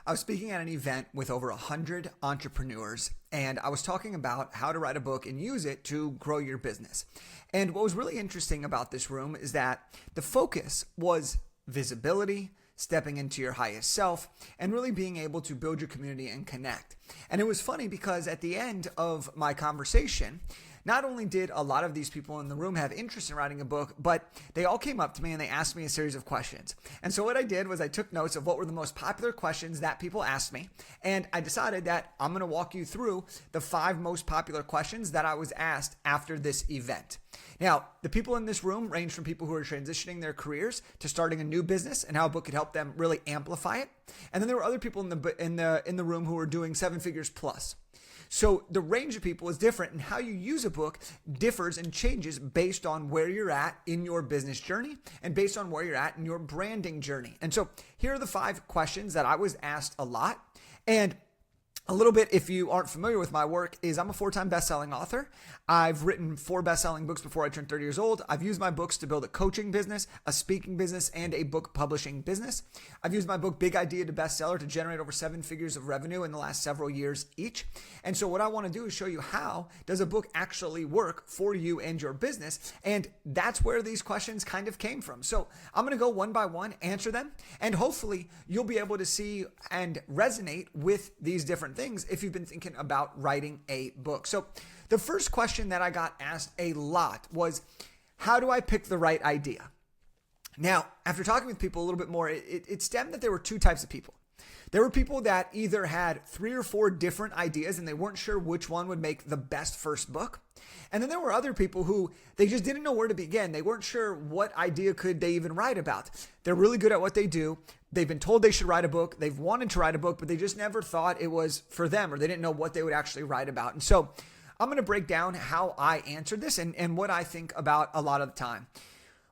I was speaking at an event with over 100 entrepreneurs, and I was talking about how to write a book and use it to grow your business. And what was really interesting about this room is that the focus was visibility, stepping into your highest self, and really being able to build your community and connect. And it was funny because at the end of my conversation, not only did a lot of these people in the room have interest in writing a book, but they all came up to me and they asked me a series of questions. And so what I did was I took notes of what were the most popular questions that people asked me. And I decided that I'm going to walk you through the 5 most popular questions that I was asked after this event. Now, the people in this room range from people who are transitioning their careers to starting a new business and how a book could help them really amplify it. And then there were other people in the room who were doing 7 figures plus. So the range of people is different, and how you use a book differs and changes based on where you're at in your business journey and based on where you're at in your branding journey. And so here are the 5 questions that I was asked a lot. And a little bit, if you aren't familiar with my work, is I'm a 4-time best-selling author. I've written 4 best-selling books before I turned 30 years old. I've used my books to build a coaching business, a speaking business, and a book publishing business. I've used my book, Big Idea To Bestseller, to generate over 7 figures of revenue in the last several years each. And so what I want to do is show you how does a book actually work for you and your business. And that's where these questions kind of came from. So I'm going to go one by one, answer them, and hopefully you'll be able to see and resonate with these different things if you've been thinking about writing a book. So the first question that I got asked a lot was, how do I pick the right idea? Now, after talking with people a little bit more, it stemmed that there were 2 types of people. There were people that either had 3 or 4 different ideas and they weren't sure which one would make the best first book. And then there were other people who they just didn't know where to begin. They weren't sure what idea could they even write about. They're really good at what they do. They've been told they should write a book. They've wanted to write a book, but they just never thought it was for them, or they didn't know what they would actually write about. And so I'm going to break down how I answered this and what I think about a lot of the time.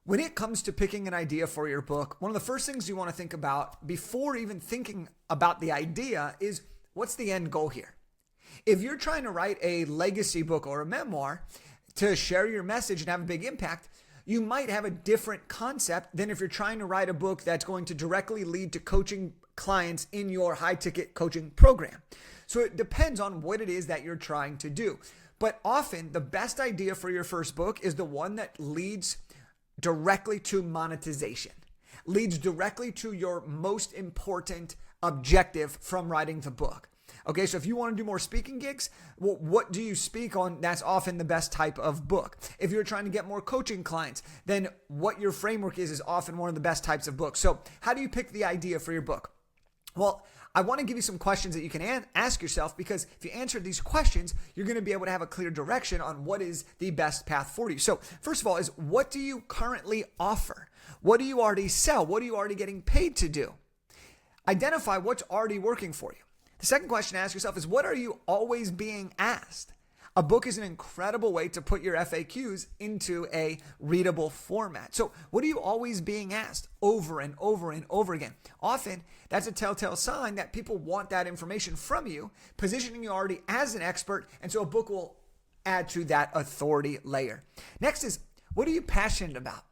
When it comes to picking an idea for your book, one of the first things you want to think about before even thinking about the idea is, what's the end goal here? If you're trying to write a legacy book or a memoir to share your message and have a big impact, you might have a different concept than if you're trying to write a book that's going to directly lead to coaching clients in your high-ticket coaching program. So it depends on what it is that you're trying to do. But often the best idea for your first book is the one that leads directly to monetization, leads directly to your most important objective from writing the book. Okay, so if you want to do more speaking gigs, well, what do you speak on? That's often the best type of book. If you're trying to get more coaching clients, then what your framework is often one of the best types of books. So how do you pick the idea for your book? Well, I want to give you some questions that you can ask yourself, because if you answer these questions, you're going to be able to have a clear direction on what is the best path for you. So first of all is, what do you currently offer? What do you already sell? What are you already getting paid to do? Identify what's already working for you. The second question to ask yourself is, what are you always being asked? A book is an incredible way to put your FAQs into a readable format. So what are you always being asked over and over and over again? Often that's a telltale sign that people want that information from you, positioning you already as an expert. And so a book will add to that authority layer. Next is, what are you passionate about?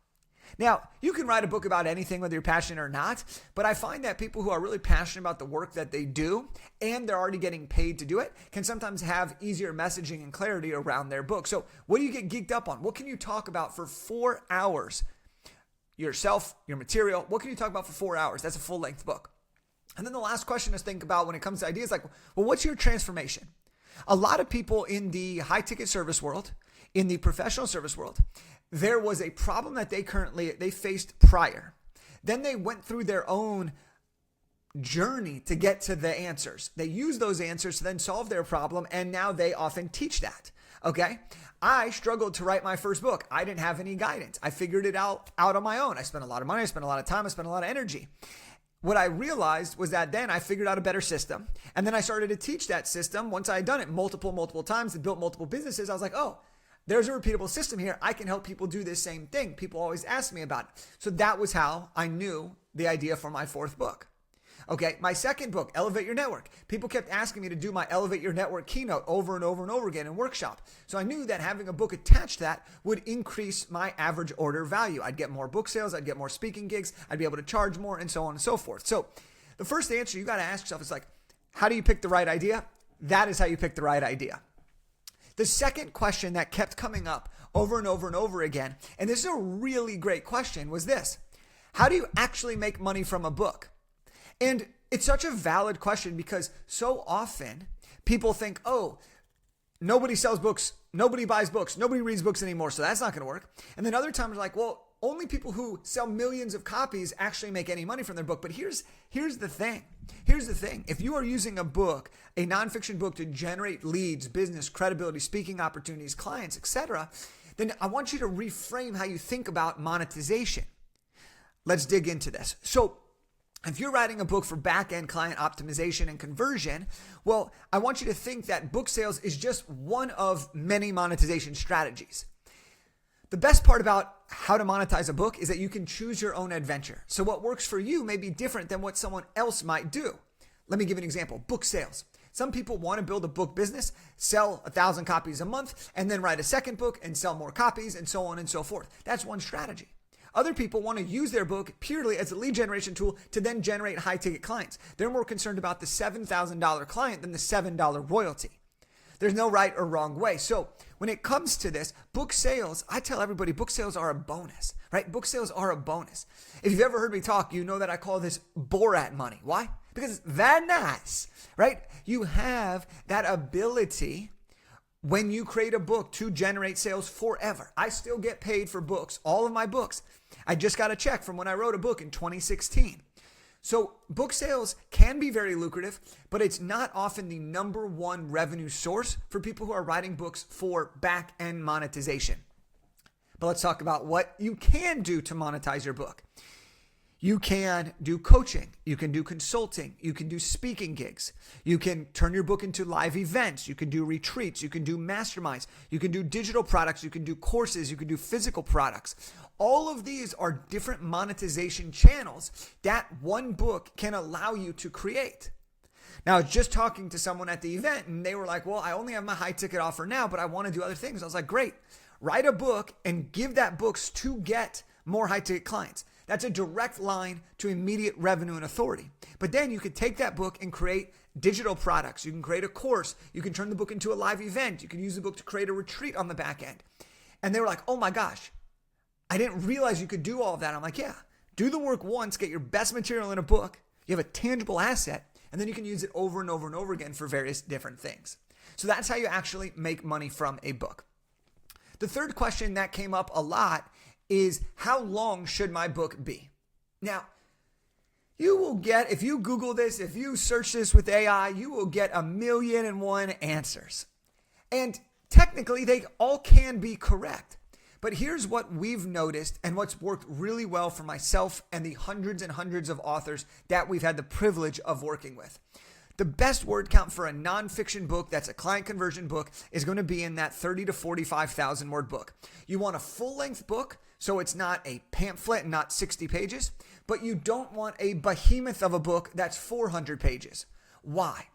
Now, you can write a book about anything, whether you're passionate or not, but I find that people who are really passionate about the work that they do and they're already getting paid to do it can sometimes have easier messaging and clarity around their book. So what do you get geeked up on? What can you talk about for 4 hours? Yourself, your material. What can you talk about for 4 hours? That's a full-length book. And then the last question to think about when it comes to ideas, like, well, what's your transformation? A lot of people in the high-ticket service world, in the professional service world, there was a problem that they faced prior. Then they went through their own journey to get to the answers. They used those answers to then solve their problem, and now they often teach that. Okay? I struggled to write my first book. I didn't have any guidance. I figured it out on my own. I spent a lot of money. I spent a lot of time. I spent a lot of energy. What I realized was that then I figured out a better system, and then I started to teach that system. Once I had done it multiple times and built multiple businesses, I was like, oh, there's a repeatable system here. I can help people do this same thing. People always ask me about it. So that was how I knew the idea for my 4th book. Okay, my 2nd book, Elevate Your Network. People kept asking me to do my Elevate Your Network keynote over and over and over again in workshop. So I knew that having a book attached to that would increase my average order value. I'd get more book sales. I'd get more speaking gigs. I'd be able to charge more, and so on and so forth. So The first answer you got to ask yourself is like, how do you pick the right idea? That is how you pick the right idea. The second question that kept coming up over and over and over again, and this is a really great question, was this: how do you actually make money from a book? And it's such a valid question because so often people think, oh, nobody sells books, nobody buys books, nobody reads books anymore, so that's not going to work. And then other times they're like, well, only people who sell millions of copies actually make any money from their book. But here's the thing. Here's the thing. If you are using a book, a nonfiction book, to generate leads, business, credibility, speaking opportunities, clients, etc., then I want you to reframe how you think about monetization. Let's dig into this. So if you're writing a book for back-end client optimization and conversion, well, I want you to think that book sales is just one of many monetization strategies. The best part about how to monetize a book is that you can choose your own adventure. So what works for you may be different than what someone else might do. Let me give you an example. Book sales. Some people want to build a book business, sell 1,000 copies a month, and then write a second book and sell more copies, and so on and so forth. That's one strategy. Other people want to use their book purely as a lead generation tool to then generate high-ticket clients. They're more concerned about the $7,000 client than the $7 royalty. There's no right or wrong way. So when it comes to this, book sales, I tell everybody book sales are a bonus, right? Book sales are a bonus. If you've ever heard me talk, you know that I call this Borat money. Why? Because it's that nice, right? You have that ability when you create a book to generate sales forever. I still get paid for books, all of my books. I just got a check from when I wrote a book in 2016. So book sales can be very lucrative, but it's not often the number one revenue source for people who are writing books for back-end monetization. But let's talk about what you can do to monetize your book. You can do coaching. You can do consulting. You can do speaking gigs. You can turn your book into live events. You can do retreats. You can do masterminds. You can do digital products. You can do courses. You can do physical products. All of these are different monetization channels that one book can allow you to create. Now, I was just talking to someone at the event and they were like, well, I only have my high ticket offer now, but I want to do other things. I was like, great, write a book and give that books to get more high ticket clients. That's a direct line to immediate revenue and authority. But then you could take that book and create digital products. You can create a course. You can turn the book into a live event. You can use the book to create a retreat on the back end. And they were like, oh my gosh, I didn't realize you could do all of that. I'm like, yeah, do the work once, get your best material in a book. You have a tangible asset, and then you can use it over and over and over again for various different things. So that's how you actually make money from a book. The third question that came up a lot is, how long should my book be? Now, you will get, if you Google this, if you search this with AI, you will get 1,000,001 answers. And technically, they all can be correct. But here's what we've noticed and what's worked really well for myself and the hundreds and hundreds of authors that we've had the privilege of working with. The best word count for a nonfiction book that's a client conversion book is going to be in that 30 to 45,000 word book. You want a full-length book, so it's not a pamphlet and not 60 pages, but you don't want a behemoth of a book that's 400 pages. Why?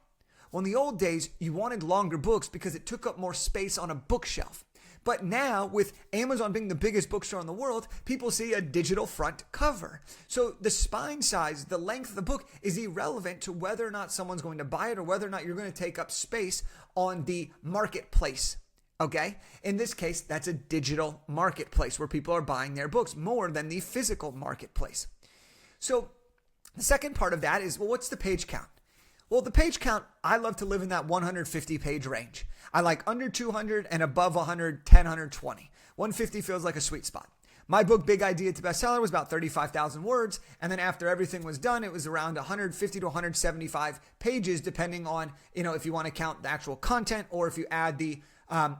Well, in the old days, you wanted longer books because it took up more space on a bookshelf. But now, with Amazon being the biggest bookstore in the world, people see a digital front cover. So the spine size, the length of the book is irrelevant to whether or not someone's going to buy it or whether or not you're going to take up space on the marketplace. Okay? In this case, that's a digital marketplace where people are buying their books more than the physical marketplace. So the second part of that is, well, what's the page count? Well, the page count, I love to live in that 150 page range. I like under 200 and above 110, 120. 150 feels like a sweet spot. My book, Big Idea To Bestseller, was about 35,000 words. And then after everything was done, it was around 150 to 175 pages, depending on, if you want to count the actual content or if you add the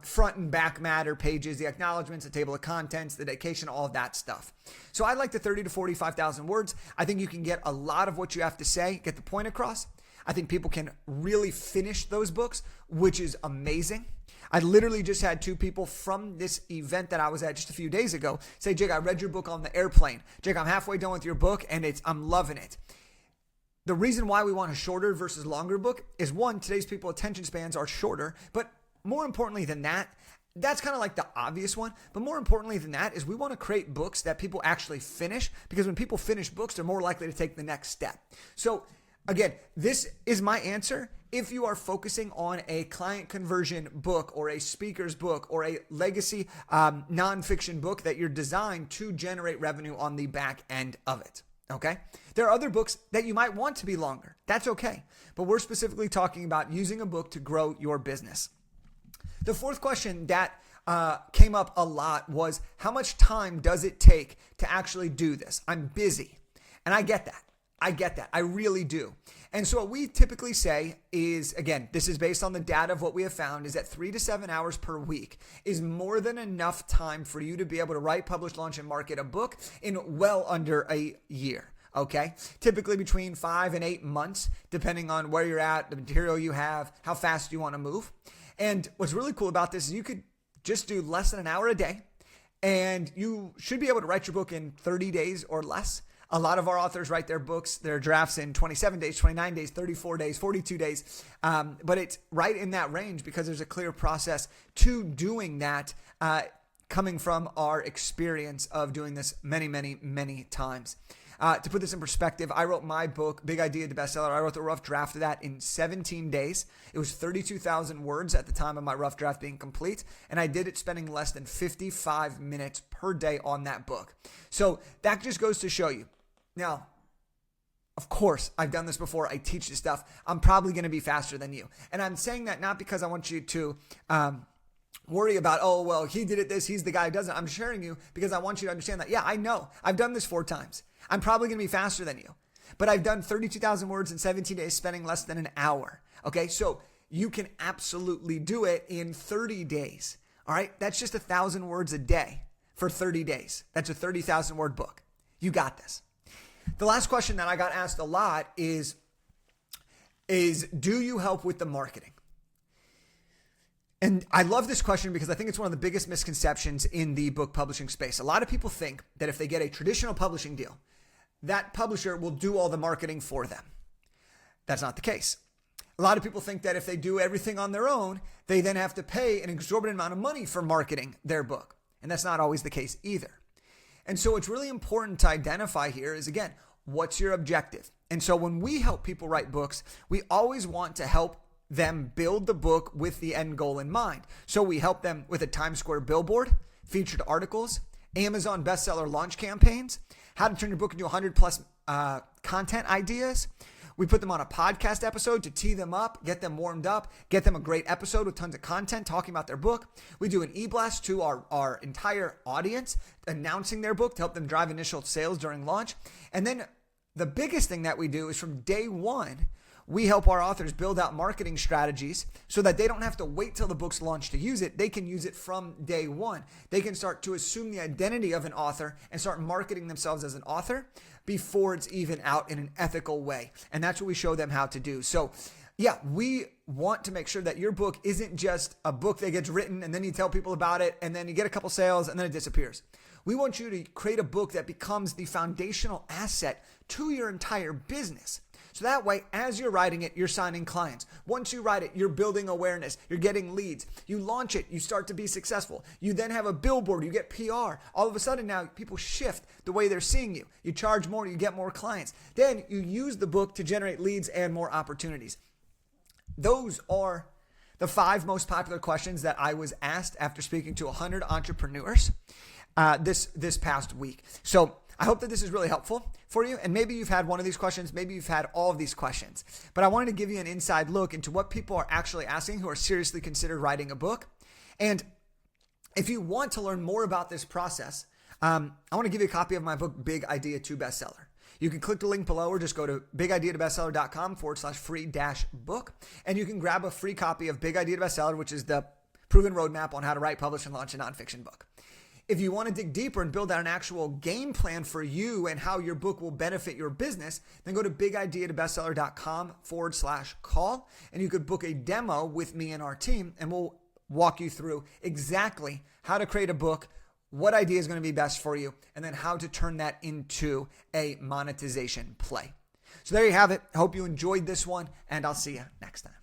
front and back matter pages, the acknowledgments, the table of contents, the dedication, all of that stuff. So I like the 30 to 45,000 words. I think you can get a lot of what you have to say, get the point across. I think people can really finish those books, which is amazing. I literally just had 2 people from this event that I was at just a few days ago say, Jake, I read your book on the airplane. Jake, I'm halfway done with your book and I'm loving it. The reason why we want a shorter versus longer book is, one, today's people attention spans are shorter, but more importantly than that, that's kind of like the obvious one. But more importantly than that is we want to create books that people actually finish, because when people finish books, they're more likely to take the next step. So Again, this is my answer. If you are focusing on a client conversion book or a speaker's book or a legacy nonfiction book that you're designed to generate revenue on the back end of it, okay? There are other books that you might want to be longer. That's okay. But we're specifically talking about using a book to grow your business. The fourth question that came up a lot was, how much time does it take to actually do this? I'm busy. And I get that. I really do. And so what we typically say is, again, this is based on the data of what we have found, is that 3 to 7 hours per week is more than enough time for you to be able to write, publish, launch, and market a book in well under a year. Okay. Typically between 5 and 8 months, depending on where you're at, the material you have, how fast you want to move. And what's really cool about this is you could just do less than an hour a day, and you should be able to write your book in 30 days or less. A lot of our authors write their books, their drafts in 27 days, 29 days, 34 days, 42 days. But it's right in that range because there's a clear process to doing that, coming from our experience of doing this many, many, many times. To put this in perspective, I wrote my book, Big Idea To Bestseller. I wrote the rough draft of that in 17 days. It was 32,000 words at the time of my rough draft being complete, and I did it spending less than 55 minutes per day on that book. So that just goes to show you. Now, of course, I've done this before. I teach this stuff. I'm probably going to be faster than you. And I'm saying that not because I want you to worry about, oh, well, he did it this, he's the guy who doesn't. I'm sharing you because I want you to understand that, yeah, I know. I've done this 4 times. I'm probably going to be faster than you. But I've done 32,000 words in 17 days, spending less than an hour. Okay, so you can absolutely do it in 30 days. All right, that's just 1,000 words a day for 30 days. That's a 30,000 word book. You got this. The last question that I got asked a lot is do you help with the marketing? And I love this question because I think it's one of the biggest misconceptions in the book publishing space. A lot of people think that if they get a traditional publishing deal, that publisher will do all the marketing for them. That's not the case. A lot of people think that if they do everything on their own, they then have to pay an exorbitant amount of money for marketing their book. And that's not always the case either. And so what's really important to identify here is, again, what's your objective? And so when we help people write books, we always want to help them build the book with the end goal in mind. So we help them with a Times Square billboard, featured articles, Amazon bestseller launch campaigns, how to turn your book into 100 plus content ideas. We put them on a podcast episode to tee them up, get them warmed up, get them a great episode with tons of content talking about their book. We do an e-blast to our entire audience, announcing their book to help them drive initial sales during launch. And then the biggest thing that we do is from day one, we help our authors build out marketing strategies so that they don't have to wait till the book's launched to use it. They can use it from day one. They can start to assume the identity of an author and start marketing themselves as an author before it's even out in an ethical way. And that's what we show them how to do. So yeah, we want to make sure that your book isn't just a book that gets written and then you tell people about it and then you get a couple sales and then it disappears. We want you to create a book that becomes the foundational asset to your entire business. So that way, as you're writing it, you're signing clients. Once you write it, you're building awareness. You're getting leads. You launch it. You start to be successful. You then have a billboard. You get PR. All of a sudden now, people shift the way they're seeing you. You charge more. You get more clients. Then you use the book to generate leads and more opportunities. Those are the 5 most popular questions that I was asked after speaking to 100 entrepreneurs this past week. So I hope that this is really helpful for you. And maybe you've had one of these questions. Maybe you've had all of these questions. But I wanted to give you an inside look into what people are actually asking who are seriously considered writing a book. And if you want to learn more about this process, I want to give you a copy of my book, Big Idea To Bestseller. You can click the link below or just go to bigideatobestseller.com/free-book. And you can grab a free copy of Big Idea To Bestseller, which is the proven roadmap on how to write, publish, and launch a nonfiction book. If you want to dig deeper and build out an actual game plan for you and how your book will benefit your business, then go to bigideatobestseller.com/call and you could book a demo with me and our team and we'll walk you through exactly how to create a book, what idea is going to be best for you, and then how to turn that into a monetization play. So there you have it. I hope you enjoyed this one and I'll see you next time.